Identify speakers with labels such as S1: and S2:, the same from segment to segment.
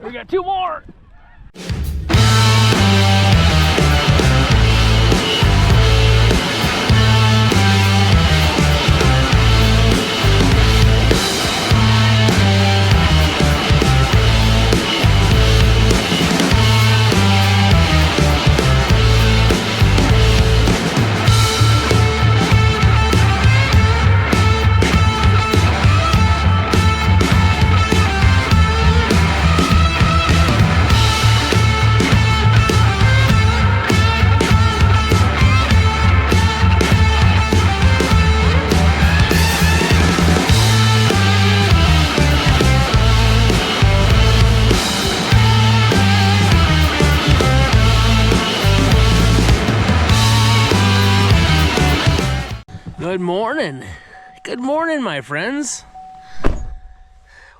S1: We got 2 more. Good morning. Good morning, my friends.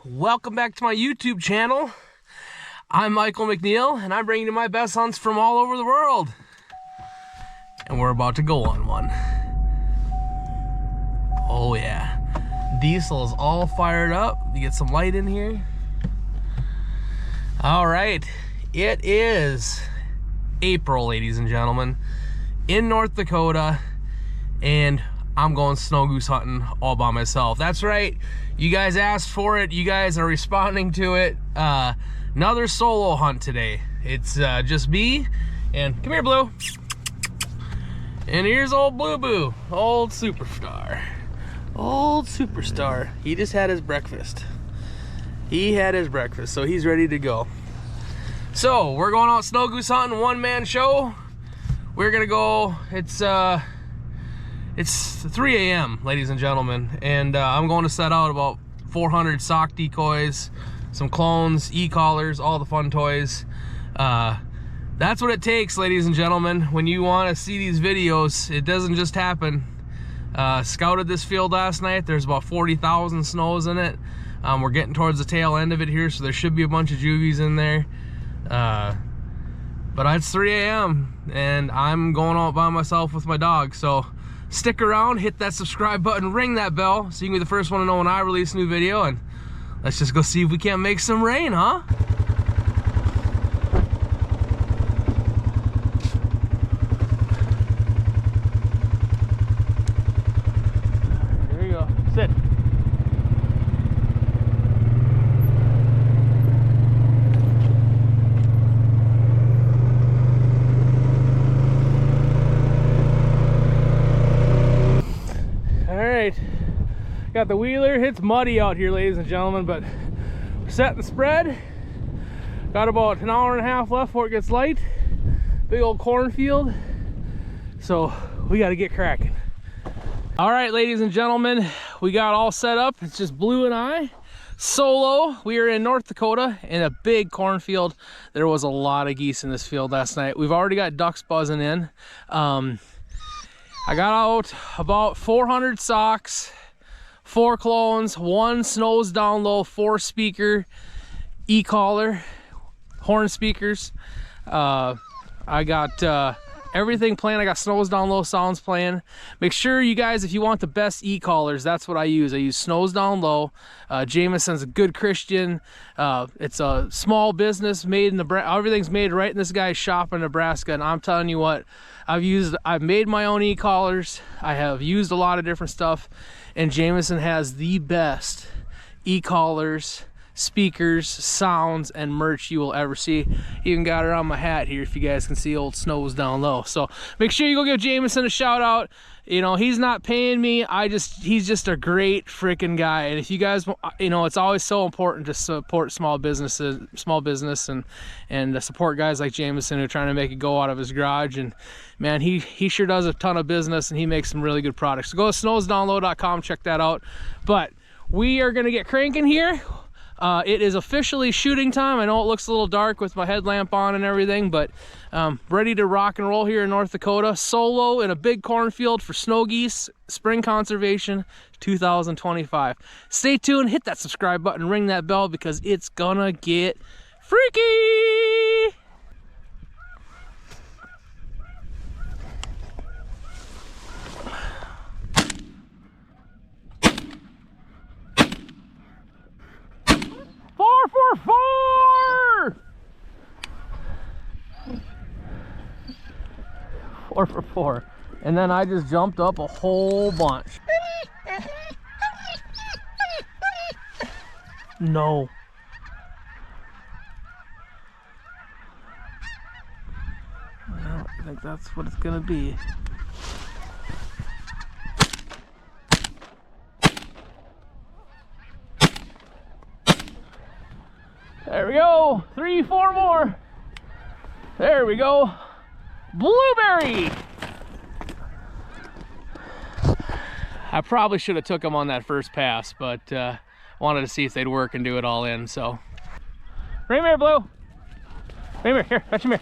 S1: Welcome back to my YouTube channel. I'm Michael McNeil, and I'm bringing you my best hunts from all over the world. And we're about to go on one. Oh yeah. Diesel is all fired up. You get some light in here. All right. It is April, ladies and gentlemen, in North Dakota, and I'm going snow goose hunting all by myself. That's right. You guys asked for it. You guys are responding to it. Another solo hunt today. It's just me and come here, Blue. And here's old Blue Boo, old superstar. Old superstar. He just had his breakfast. He had his breakfast, so he's ready to go. So we're going out snow goose hunting, one-man show. We're gonna go. It's 3 a.m., ladies and gentlemen, and I'm going to set out about 400 sock decoys, some clones, e-collars, all the fun toys. That's what it takes, ladies and gentlemen, when you want to see these videos. It doesn't just happen. Scouted this field last night. There's about 40,000 snows in it. We're getting towards the tail end of it here, so there should be a bunch of juvies in there. But it's 3 a.m., and I'm going out by myself with my dog, so stick around, hit that subscribe button, ring that bell so you can be the first one to know when I release a new video, and let's just go see if we can't make some rain, huh? There you go. Sit. Got the wheeler. It's muddy out here, ladies and gentlemen, but we're setting the spread. Got about an hour and a half left before it gets light. Big old cornfield, so we got to get cracking. All right, ladies and gentlemen, we got all set up. It's just Blue and I solo. We are in North Dakota in a big cornfield. There was a lot of geese in this field last night. We've already got ducks buzzing in. I got out about 400 socks, 4 clones, 1 snows down low, 4 speaker e-collar, horn speakers. I got everything playing. I got snows down low sounds playing. Make sure you guys, if you want the best e-collars, that's what I use. I use snows down low. Jameson's a good Christian. It's a small business made in Nebraska. Everything's made right in this guy's shop in Nebraska, and I'm telling you what, I've made my own e-collars. I have used a lot of different stuff, and Jameson has the best e-collars, speakers, sounds, and merch you will ever see. Even got it on my hat here if you guys can see old snows down low. So make sure you go give Jameson a shout out. You know, he's not paying me. He's just a great freaking guy. And if you guys, you know, it's always so important to support small business and support guys like Jameson who are trying to make it go out of his garage. And man, he sure does a ton of business, and he makes some really good products. So go to snowsdownlow.com, check that out. But we are gonna get cranking here. It is officially shooting time. I know it looks a little dark with my headlamp on and everything, but ready to rock and roll here in North Dakota. Solo in a big cornfield for snow geese, spring conservation 2025. Stay tuned, hit that subscribe button, ring that bell, because it's gonna get freaky. Four. 4 for 4. And then I just jumped up a whole bunch. No. Well, I think that's what it's gonna be. There we go. 3, 4 more. There we go. Blueberry. I probably should have took them on that first pass, but wanted to see if they'd work and do it all in. So, right here, Blue. Right here, fetch him here.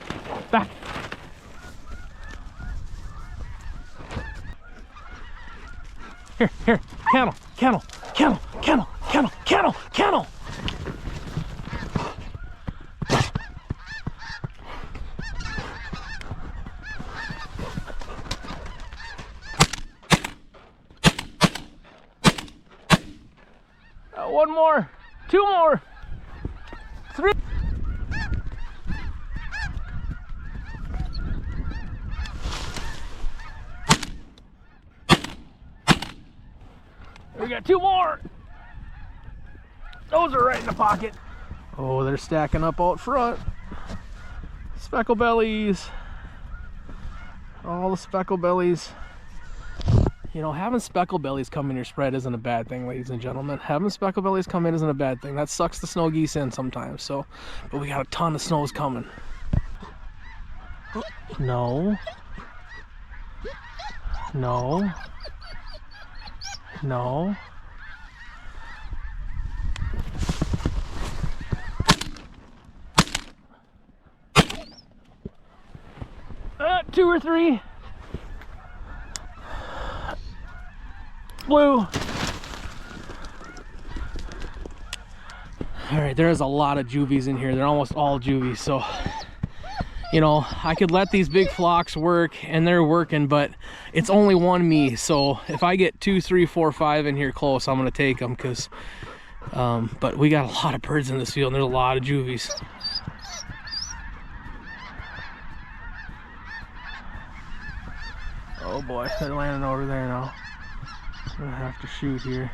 S1: Back. Here, kennel, kennel, kennel, kennel, kennel, kennel, kennel. One more, 2 more, 3. We got 2 more. Those are right in the pocket. Oh, they're stacking up out front. Speckle bellies. All the speckle bellies. You know, having speckle bellies come in your spread isn't a bad thing, ladies and gentlemen. Having speckle bellies come in isn't a bad thing. That sucks the snow geese in sometimes. So, but we got a ton of snows coming. No. No. No. Two or 3. Blue. All right, there's a lot of juvies in here. They're almost all juvies, so you know, I could let these big flocks work, and they're working, but it's only one me. So if I get 2, 3, 4, 5 in here close, I'm gonna take them, because but we got a lot of birds in this field, and there's a lot of juvies. Oh boy, they're landing over there now. I'm gonna have to shoot here.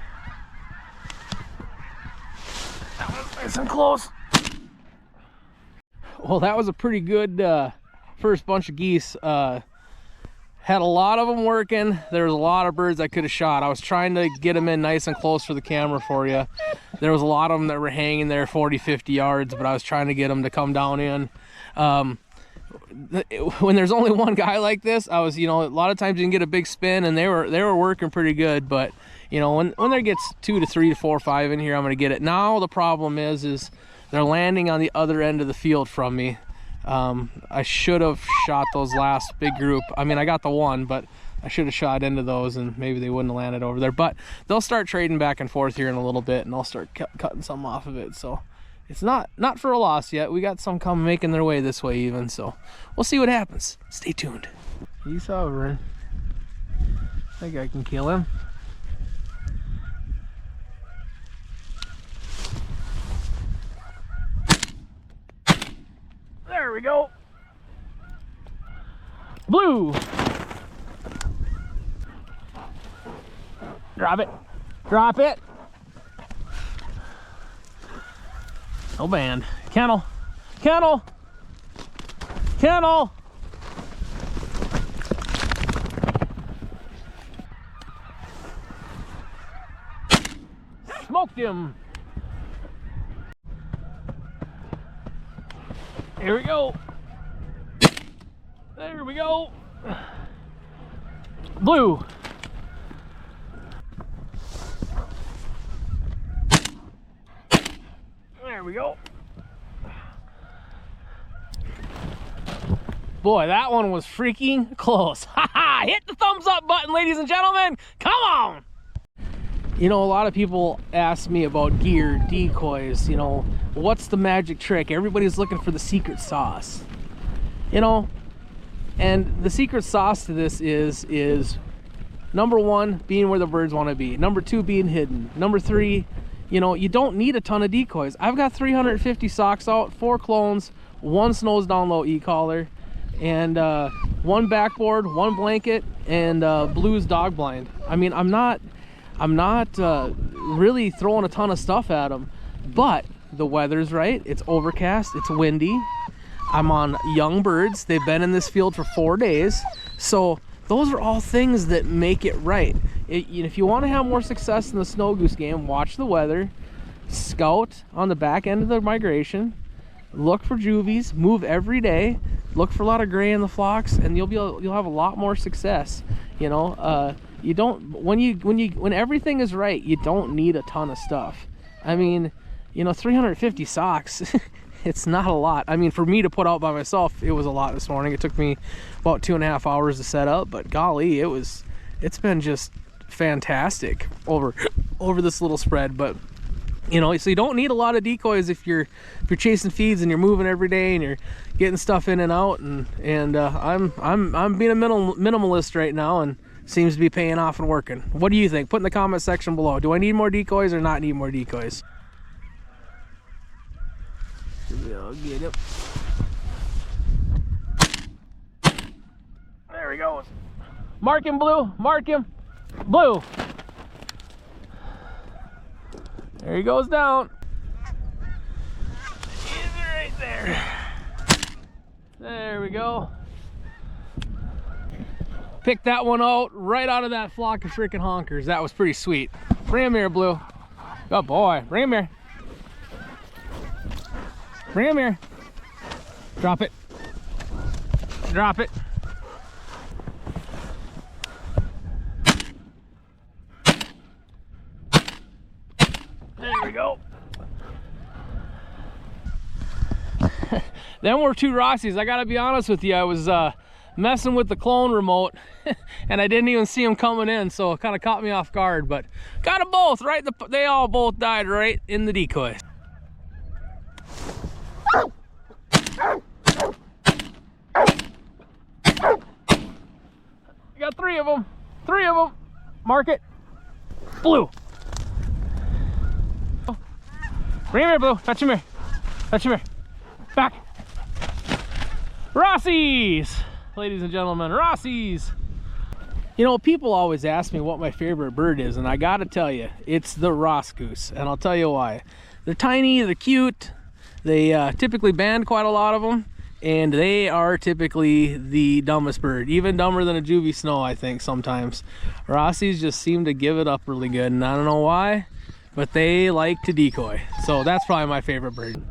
S1: That was nice and close. Well, that was a pretty good first bunch of geese. Had a lot of them working. There was a lot of birds I could have shot. I was trying to get them in nice and close for the camera for you. There was a lot of them that were hanging there 40, 50 yards, but I was trying to get them to come down in. When there's only one guy like this, I was, you know, a lot of times you can get a big spin, and they were working pretty good. But you know, when there gets 2 to 3 to 4 or 5 in here, I'm gonna get it. Now the problem is they're landing on the other end of the field from me. I should have shot those last big group. I mean, I got the one, but I should have shot into those, and maybe they wouldn't have landed over there. But they'll start trading back and forth here in a little bit, and I'll start cutting some off of it. So it's not for a loss yet. We got some coming, making their way this way even, so we'll see what happens. Stay tuned. He's hovering. I think I can kill him. There we go. Blue. Drop it. Drop it. No band. Kennel. Kennel. Kennel. Smoked him. Here we go. There we go. Blue. There we go. Boy, that one was freaking close. Ha! Hit the thumbs up button, ladies and gentlemen. Come on. You know, a lot of people ask me about gear, decoys, you know, what's the magic trick? Everybody's looking for the secret sauce, you know, and the secret sauce to this is number 1, being where the birds want to be. Number 2, being hidden. Number 3, you know, you don't need a ton of decoys. I've got 350 socks out, 4 clones, 1 snows down low e-collar. and one backboard, one blanket, and Blue's dog blind. I mean, I'm not really throwing a ton of stuff at them, but the weather's right. It's overcast, it's windy. I'm on young birds. They've been in this field for 4 days. So those are all things that make it right. If you want to have more success in the snow goose game, watch the weather, scout on the back end of the migration, look for juvies, move every day, look for a lot of gray in the flocks, and you'll have a lot more success. You know, you don't, when everything is right, you don't need a ton of stuff. I mean, you know, 350 socks, it's not a lot. I mean, for me to put out by myself, it was a lot this morning. It took me about 2.5 hours to set up, but golly, it's been just fantastic over this little spread. But you know, so you don't need a lot of decoys if you're chasing feeds and you're moving every day and you're getting stuff in and out. And I'm being a minimalist right now, and seems to be paying off and working. What do you think? Put in the comment section below. Do I need more decoys or not need more decoys? I'll get him. There he goes. Mark him, Blue. Mark him. Blue. There he goes down. He's right there. There we go. Picked that one out right out of that flock of freaking honkers. That was pretty sweet. Bring him here, Blue. Good boy. Bring him here. Bring him here. Drop it. Drop it. There we go. Them were two Rossies. I gotta be honest with you. I was messing with the clone remote and I didn't even see them coming in, so it kind of caught me off guard, but got them both right. They all both died right in the decoy. You got three of them. Mark it. Blue. Bring him here, Blue. Touch him here. Touch him here. Back. Rossies. Ladies and gentlemen, Rossies. You know, people always ask me what my favorite bird is, and I gotta tell you, it's the Ross goose, and I'll tell you why. They're tiny, they're cute, they typically band quite a lot of them, and they are typically the dumbest bird, even dumber than a Juvie snow, I think, sometimes. Rossies just seem to give it up really good, and I don't know why, but they like to decoy, so that's probably my favorite bird.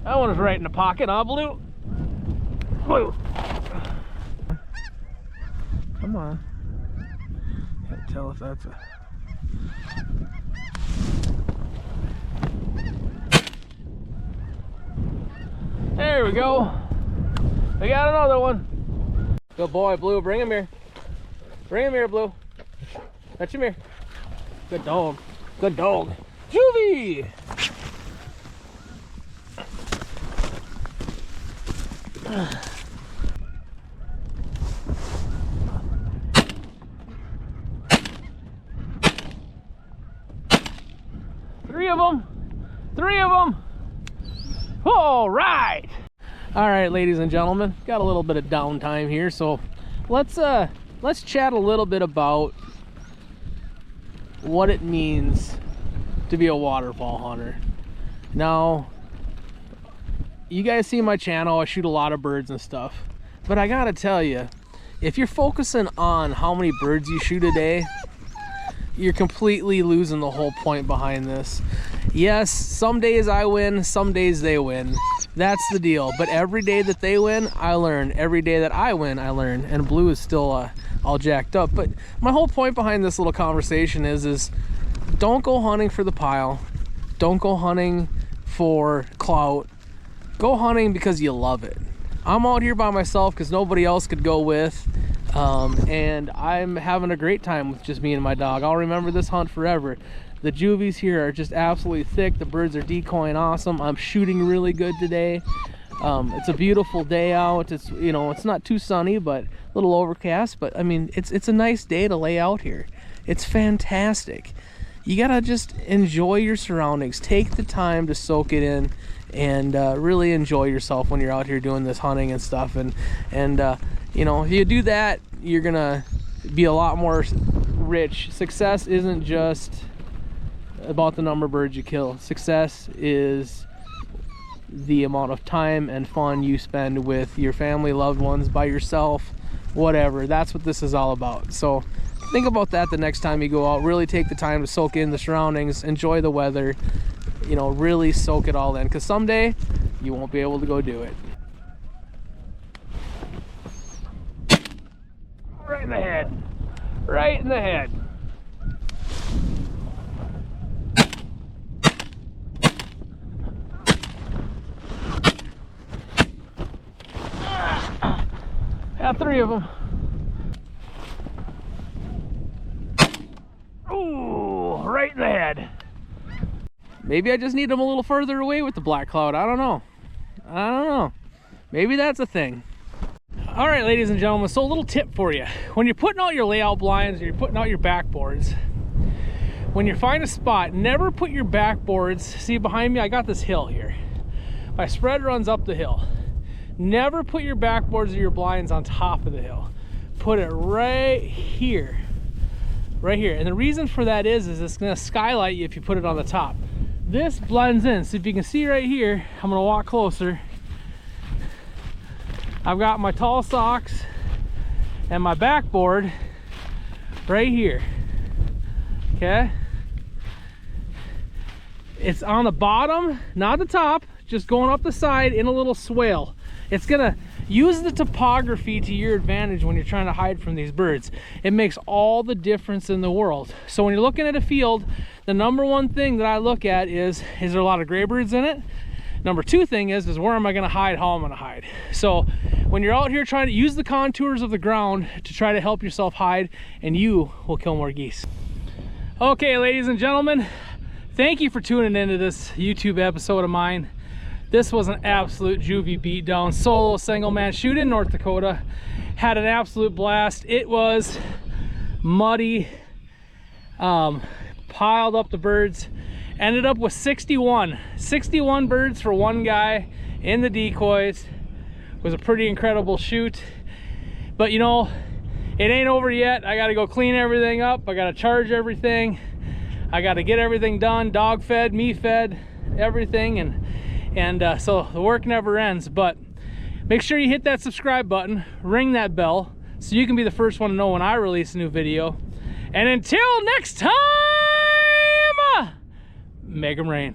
S1: That one was right in the pocket, huh, Blue? Blue! Come on. Can't tell if that's a... There we go. We got another one. Good boy, Blue. Bring him here. Bring him here, Blue. Touch him here. Good dog. Good dog. Juvie! Three of them. All right, ladies and gentlemen, got a little bit of downtime here, so let's chat a little bit about what it means to be a waterfowl hunter. Now, you guys see my channel, I shoot a lot of birds and stuff, but I gotta tell you, if you're focusing on how many birds you shoot a day, you're completely losing the whole point behind this. Yes, some days I win, some days they win. That's the deal. But every day that they win, I learn. Every day that I win, I learn. And Blue is still all jacked up. But my whole point behind this little conversation is don't go hunting for the pile. Don't go hunting for clout. Go hunting because you love it. I'm out here by myself because nobody else could go with. And I'm having a great time with just me and my dog. I'll remember this hunt forever. The juvies here are just absolutely thick. The birds are decoying awesome. I'm shooting really good today. It's a beautiful day out. It's, you know, it's not too sunny, but a little overcast. But I mean, it's a nice day to lay out here. It's fantastic. you gotta just enjoy your surroundings. Take the time to soak it in and really enjoy yourself when you're out here doing this hunting and stuff. And you know, if you do that, you're gonna be a lot more rich. Success isn't just about the number of birds you kill. Success is the amount of time and fun you spend with your family, loved ones, by yourself, whatever. That's what this is all about. So think about that the next time you go out. Really take the time to soak in the surroundings, enjoy the weather, you know, really soak it all in, because someday you won't be able to go do it. Right in the head. Right in the head. Got 3 of them. Ooh, right in the head. Maybe I just need them a little further away with the black cloud. I don't know. I don't know. Maybe that's a thing. All right, ladies and gentlemen, so a little tip for you. When you're putting out your layout blinds or you're putting out your backboards, when you find a spot, never put your backboards, see behind me, I got this hill here. My spread runs up the hill. Never put your backboards or your blinds on top of the hill. Put it right here. Right here. And the reason for that is it's gonna skylight you if you put it on the top. This blends in. So if you can see right here, I'm gonna walk closer. I've got my tall socks and my backboard right here. Okay? It's on the bottom, not the top, just going up the side in a little swale. It's gonna use the topography to your advantage when you're trying to hide from these birds. It makes all the difference in the world. So when you're looking at a field, the number one thing that I look at is there a lot of gray birds in it? Number 2 thing is where am I gonna hide, how I'm gonna hide. So when you're out here trying to use the contours of the ground to try to help yourself hide, and you will kill more geese. Okay, ladies and gentlemen, thank you for tuning into this YouTube episode of mine. This was an absolute Juvie beatdown, solo single man shoot in North Dakota. Had an absolute blast. It was muddy, piled up the birds. Ended up with 61 birds for one guy in the decoys. It was a pretty incredible shoot. But you know, it ain't over yet. I gotta go clean everything up. I gotta charge everything. I gotta get everything done, dog fed, me fed, everything. And so the work never ends. But make sure you hit that subscribe button, ring that bell, so you can be the first one to know when I release a new video. And until next time, make 'em rain.